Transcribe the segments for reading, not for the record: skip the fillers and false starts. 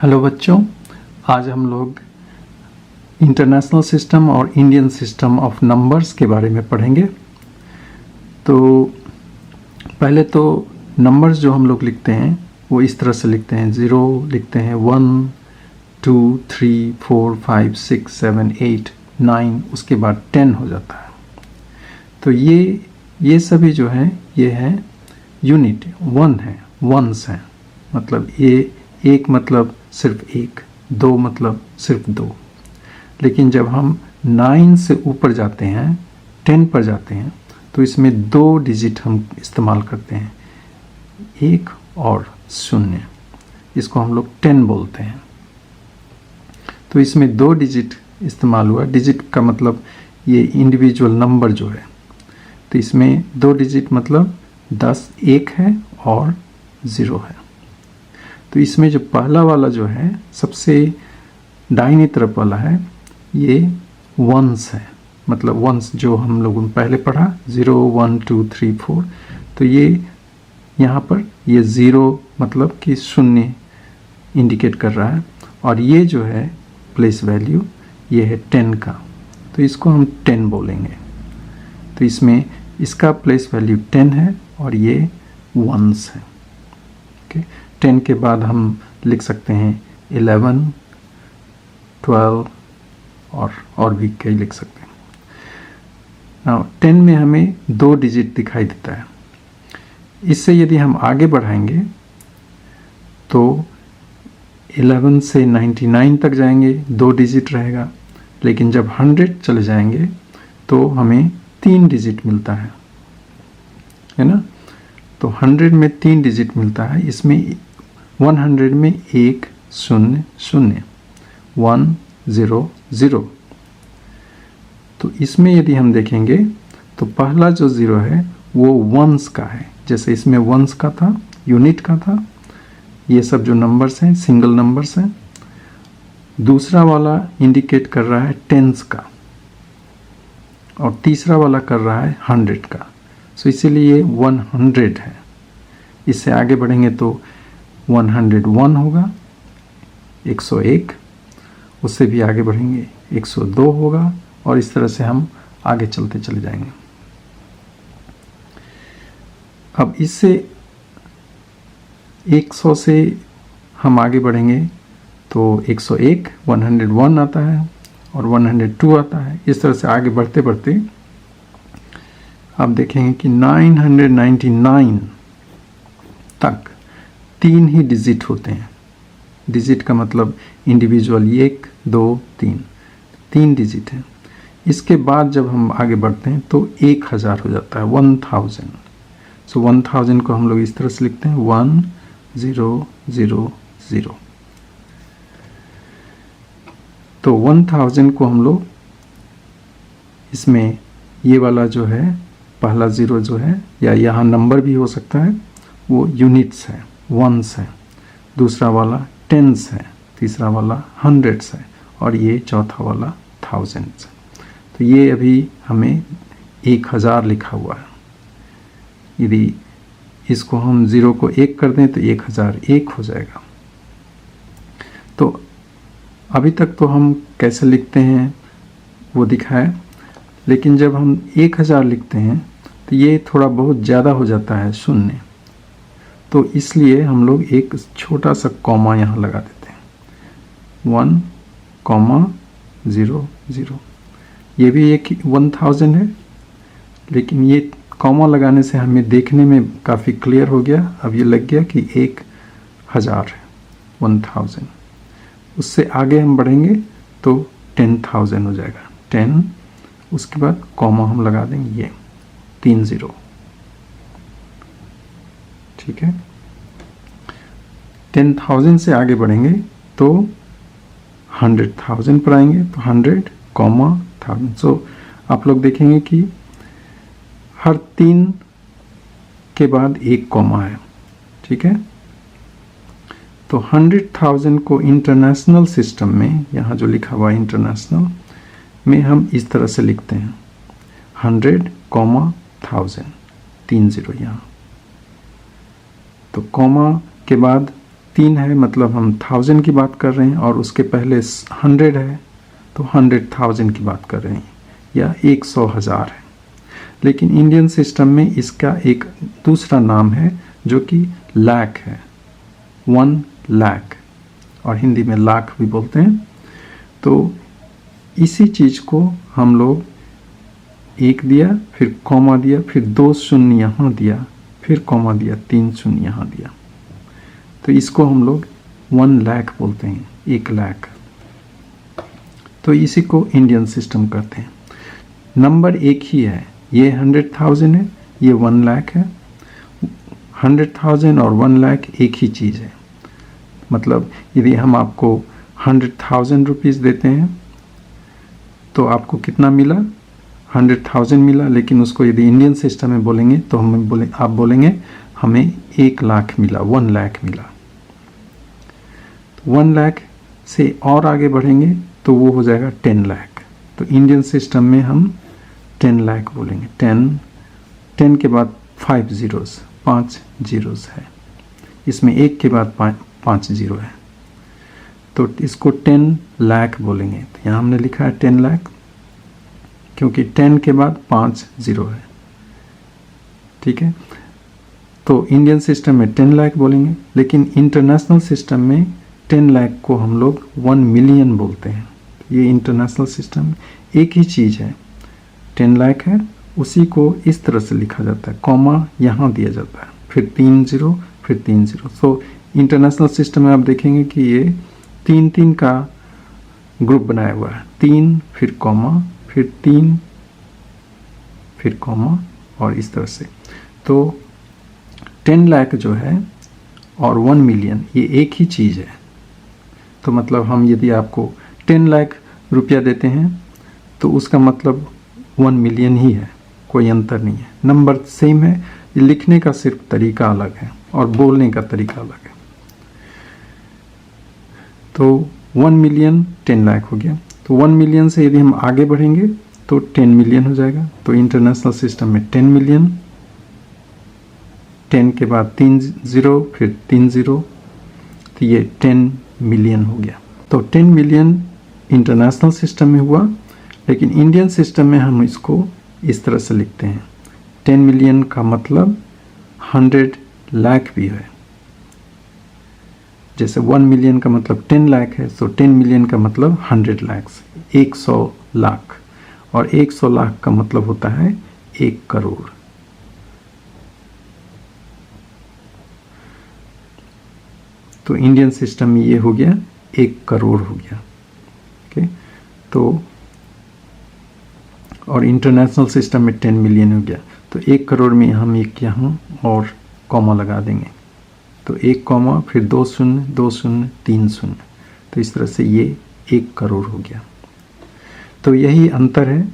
Hello बच्चों, आज हम लोग इंटरनेशनल सिस्टम और इंडियन सिस्टम ऑफ नंबर्स के बारे में पढ़ेंगे। तो पहले तो नंबर्स जो हम लोग लिखते हैं वो इस तरह से लिखते हैं। 0 लिखते हैं, 1 2 3 4 5 6 7 8 9, उसके बाद 10 हो जाता है। तो ये सभी जो है ये है यूनिट, वन है, वंस हैं। मतलब ये एक मतलब सिर्फ एक, दो मतलब सिर्फ दो। लेकिन जब हम 9 से ऊपर जाते हैं, 10 पर जाते हैं, तो इसमें दो डिजिट हम इस्तेमाल करते हैं, 1 और 0। इसको हम लोग 10 बोलते हैं। तो इसमें दो डिजिट इस्तेमाल हुआ। डिजिट का मतलब ये इंडिविजुअल नंबर जो है, तो इसमें दो डिजिट मतलब 10 एक है और 0 है। तो इसमें जो पहला वाला जो है, सबसे दाहिनी तरफ वाला है, ये वंस है। मतलब वंस जो हम लोगों ने पहले पढ़ा, 0 1 2 3 4। तो ये यहाँ पर ये 0 मतलब कि 0 इंडिकेट कर रहा है, और ये जो है प्लेस वैल्यू, ये है 10 का। तो इसको हम 10 बोलेंगे। तो इसमें इसका प्लेस वैल्यू 10 है और ये वंस है। ओके, 10 के बाद हम लिख सकते हैं 11, 12 और भी कई लिख सकते हैं। नाउ 10 में हमें दो डिजिट दिखाई देता है। इससे यदि हम आगे बढ़ाएंगे तो 11 से 99 तक जाएंगे, दो डिजिट रहेगा। लेकिन जब 100 चले जाएंगे तो हमें 3 डिजिट मिलता है ना। तो 100 में 3 डिजिट मिलता है। इसमें 100 में 1 0 0 1 0 0। तो इसमें यदि हम देखेंगे तो पहला जो 0 है वो वंस का है। जैसे इसमें वंस का था, यूनिट का था। ये सब जो नंबर्स हैं सिंगल नंबर्स हैं। दूसरा वाला इंडिकेट कर रहा है टेंस का, और तीसरा वाला कर रहा है 100 का। सो इसीलिए 100 है। इससे आगे बढ़ेंगे तो 101 होगा, 101। उससे भी आगे बढ़ेंगे 102 होगा, और इस तरह से हम आगे चलते चले जाएंगे। अब इससे 100 से हम आगे बढ़ेंगे तो 101, 101 आता है और 102 आता है। इस तरह से आगे बढ़ते बढ़ते आप देखेंगे कि 999 तक 3 ही डिजिट होते हैं। डिजिट का मतलब इंडिविजुअल, 1 2 3 डिजिट है। इसके बाद जब हम आगे बढ़ते हैं तो 1000 हो जाता है, 1000। सो 1000 को हम लोग इस तरह से लिखते हैं 1 0 0 0। तो 1000 को हम लोग इसमें ये वाला जो है पहला 0 जो है, या यहाँ नंबर भी हो सकता है, वो यूनिट्स है, वंस है। दूसरा वाला टेंस है, तीसरा वाला हंड्रेड्स है, और ये चौथा वाला थाउजेंड्स है। तो ये अभी हमें 1000 लिखा हुआ है। यदि इसको हम 0 को 1 कर दें तो 1001 हो जाएगा। तो अभी तक तो हम कैसे लिखते हैं वो दिखाया, लेकिन जब हम 1000 लिखते हैं तो ये थोड़ा बहुत ज़्यादा हो जाता है 0। तो इसलिए हम लोग एक छोटा सा कॉमा यहाँ लगा देते हैं, 1, 0 0। ये भी एक 1000 है, लेकिन ये कॉमा लगाने से हमें देखने में काफ़ी क्लियर हो गया। अब ये लग गया कि 1000 है, 1000। उससे आगे हम बढ़ेंगे तो 10,000 हो जाएगा, 10। उसके बाद कॉमा हम लगा देंगे ये 3 0। ठीक है। 10,000 से आगे बढ़ेंगे तो 100,000 पर आएंगे, तो 100, 1000। सो आप लोग देखेंगे कि हर 3 के बाद एक कॉमा है। ठीक है। तो 100,000 को इंटरनेशनल सिस्टम में, यहाँ जो लिखा हुआ इंटरनेशनल में, हम इस तरह से लिखते हैं 100, 1000, 3 0 यहाँ। तो कॉमा के बाद 3 है मतलब हम 1000 की बात कर रहे हैं, और उसके पहले 100 है तो 100,000 की बात कर रहे हैं, या 100,000 है। लेकिन इंडियन सिस्टम में इसका एक दूसरा नाम है जो कि लाख है, 1 लाख, और हिंदी में लाख भी बोलते हैं। तो इसी चीज़ को हम लोग 1 दिया, फिर कॉमा दिया, फिर 2 शून्य यहाँ दिया, फिर कॉमा दिया, 3 शून्य यहाँ दिया, तो इसको हम लोग 1 लाख बोलते हैं, 1 लाख। तो इसी को इंडियन सिस्टम कहते हैं। नंबर एक ही है, ये 100,000 है, ये 1 लाख है। 100,000 और 1 लाख एक ही चीज़ है। मतलब यदि हम आपको 100,000 रुपीज़ देते हैं तो आपको कितना मिला, 100,000 मिला। लेकिन उसको यदि इंडियन सिस्टम में बोलेंगे तो आप बोलेंगे हमें 1 लाख मिला, 1 लाख मिला। 1 लाख से और आगे बढ़ेंगे तो वो हो जाएगा 10 लाख। तो इंडियन सिस्टम में हम 10 लाख बोलेंगे। 10 के बाद 5 zeros, 5 zeros है, इसमें 1 के बाद 5 0 है, तो इसको 10 लाख बोलेंगे। तो यहाँ हमने लिखा है 10 लाख, क्योंकि 10 के बाद 5 0 है, ठीक है। तो इंडियन सिस्टम में 10 लाख बोलेंगे, लेकिन इंटरनेशनल सिस्टम में 10 लाख को हम लोग 1 मिलियन बोलते हैं। ये इंटरनेशनल सिस्टम एक ही चीज़ है, 10 लाख है, उसी को इस तरह से लिखा जाता है, कॉमा यहाँ दिया जाता है, फिर 3 0, फिर 3 0। तो इंटरनेशनल सिस्टम में आप देखेंगे कि ये 3 का ग्रुप बनाया हुआ है, 3 फिर कॉमा, फिर 3 फिर कॉमा, और इस तरह से। तो 10 लाख जो है और 1 मिलियन ये एक ही चीज़ है। तो मतलब हम यदि आपको 10 लाख रुपया देते हैं तो उसका मतलब 1 मिलियन ही है, कोई अंतर नहीं है, नंबर सेम है, लिखने का सिर्फ तरीका अलग है और बोलने का तरीका अलग है। तो 1 मिलियन 10 लाख हो गया। तो 1 मिलियन से यदि हम आगे बढ़ेंगे तो 10 मिलियन हो जाएगा। तो इंटरनेशनल सिस्टम में 10 मिलियन, 10 के बाद 3 0, फिर 3 0, तो ये 10 मिलियन हो गया। तो 10 मिलियन इंटरनेशनल सिस्टम में हुआ, लेकिन इंडियन सिस्टम में हम इसको इस तरह से लिखते हैं, 10 मिलियन का मतलब 100 लाख भी है। जैसे 1 मिलियन का मतलब 10 लाख है, तो 10 मिलियन का मतलब 100 लाख, 100 लाख, और 100 लाख का मतलब होता है 1 करोड़। तो इंडियन सिस्टम में ये हो गया 1 करोड़ हो गया, ओके। तो और इंटरनेशनल सिस्टम में 10 मिलियन हो गया। तो 1 करोड़ में हम एक यहाँ और कॉमा लगा देंगे, तो 1 कॉमा, फिर 2 शून्य, 2 शून्य, 3 शून्य, तो इस तरह से ये 1 करोड़ हो गया। तो यही अंतर है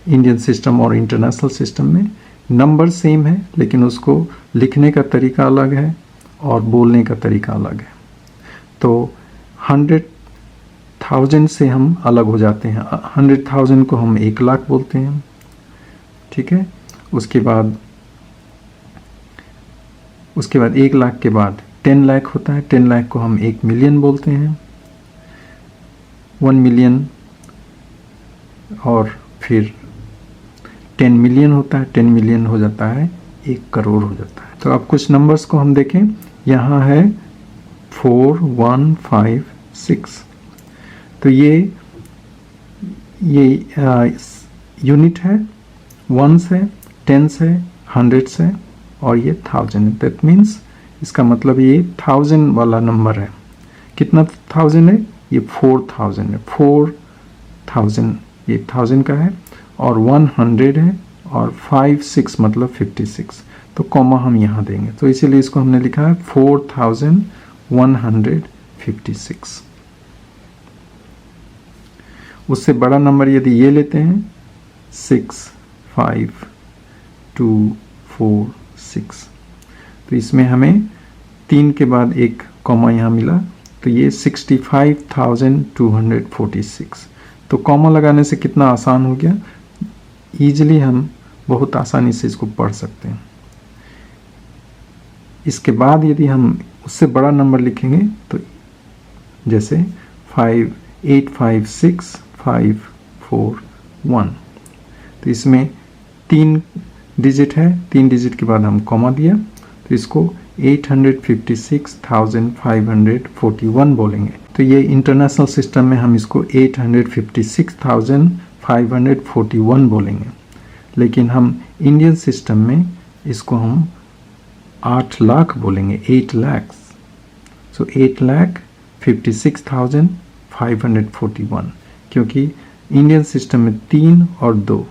इंडियन सिस्टम और इंटरनेशनल सिस्टम में। नंबर सेम है, लेकिन उसको लिखने का तरीका अलग है और बोलने का तरीका अलग है। तो 100,000 से हम अलग हो जाते हैं। 100,000 को हम 1 लाख बोलते हैं, ठीक है। उसके बाद 1 लाख के बाद 10 लाख होता है, 10 लाख को हम 1 मिलियन बोलते हैं, 1 मिलियन, और फिर 10 मिलियन होता है, 10 मिलियन हो जाता है 1 करोड़ हो जाता है। तो अब कुछ नंबर्स को हम देखें, यहाँ है 4 1 5 6, तो ये यूनिट है, 1 से 10 से 100 से, और ये 1000 है। दैट मीन्स इसका मतलब ये 1000 वाला नंबर है। कितना 1000 है? ये 4000 है। 4000 ये 1000 का है, और 100 है, और 5 6 मतलब 56। तो कॉमा हम यहाँ देंगे, तो इसीलिए इसको हमने लिखा है 4156। उससे बड़ा नंबर यदि ये लेते हैं 6 5 2 4 6, तो इसमें हमें 3 के बाद एक कॉमा यहाँ मिला, तो ये 65,246। तो कॉमा लगाने से कितना आसान हो गया, ईजिली हम बहुत आसानी से इसको पढ़ सकते हैं। इसके बाद यदि हम उससे बड़ा नंबर लिखेंगे तो जैसे 5856,541, तो इसमें 3 डिजिट है, 3 डिजिट के बाद हम कॉमा दिया तो इसको 856,541 बोलेंगे। तो ये इंटरनेशनल सिस्टम में हम इसको 856,541 बोलेंगे, लेकिन हम इंडियन सिस्टम में इसको हम 8 लाख बोलेंगे, 8 lakhs। सो 8,56,541, क्योंकि इंडियन सिस्टम में 3 और 2,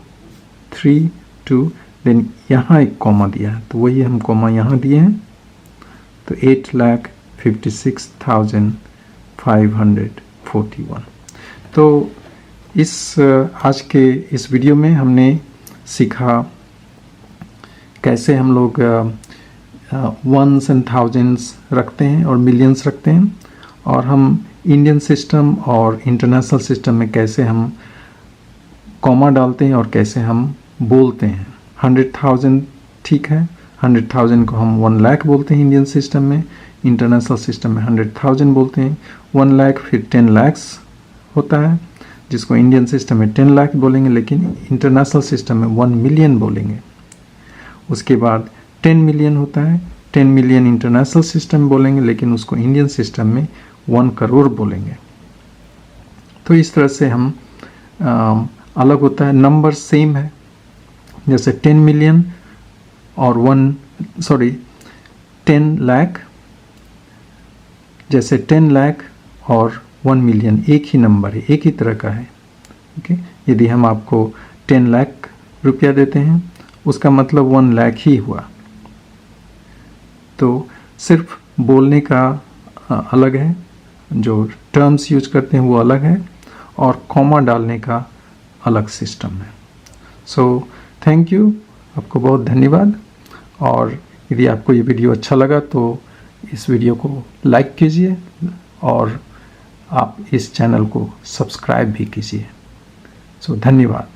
3 2, देन यहाँ एक कॉमा दिया है तो वही हम कॉमा यहाँ दिए हैं, तो 8,56,541। तो आज के इस वीडियो में हमने सीखा कैसे हम लोग वंस एंड थाउजेंड्स रखते हैं और मिलियंस रखते हैं, और हम इंडियन सिस्टम और इंटरनेशनल सिस्टम में कैसे हम कॉमा डालते हैं और कैसे हम बोलते हैं। 100,000 ठीक है, 100,000 को हम 1 लाख बोलते हैं इंडियन सिस्टम में, इंटरनेशनल सिस्टम में 100,000 बोलते हैं। 1 लाख फिर 10 lakhs होता है, जिसको इंडियन सिस्टम में 10 लाख बोलेंगे, लेकिन इंटरनेशनल सिस्टम में 1 मिलियन बोलेंगे। उसके बाद 10 मिलियन होता है, 10 मिलियन इंटरनेशनल सिस्टम बोलेंगे, लेकिन उसको इंडियन सिस्टम में 1 करोड़ बोलेंगे। तो इस तरह से हम अलग होता है, नंबर सेम है, जैसे 10 मिलियन और 10 लाख, जैसे 10 लाख और 1 मिलियन एक ही नंबर है, एक ही तरह का है। ओके, यदि हम आपको 10 लाख रुपया देते हैं उसका मतलब 1 लाख ही हुआ। तो सिर्फ बोलने का अलग है, जो टर्म्स यूज करते हैं वो अलग है, और कॉमा डालने का अलग सिस्टम है। सो थैंक यू, आपको बहुत धन्यवाद। और यदि आपको ये वीडियो अच्छा लगा तो इस वीडियो को लाइक कीजिए और आप इस चैनल को सब्सक्राइब भी कीजिए। सो धन्यवाद।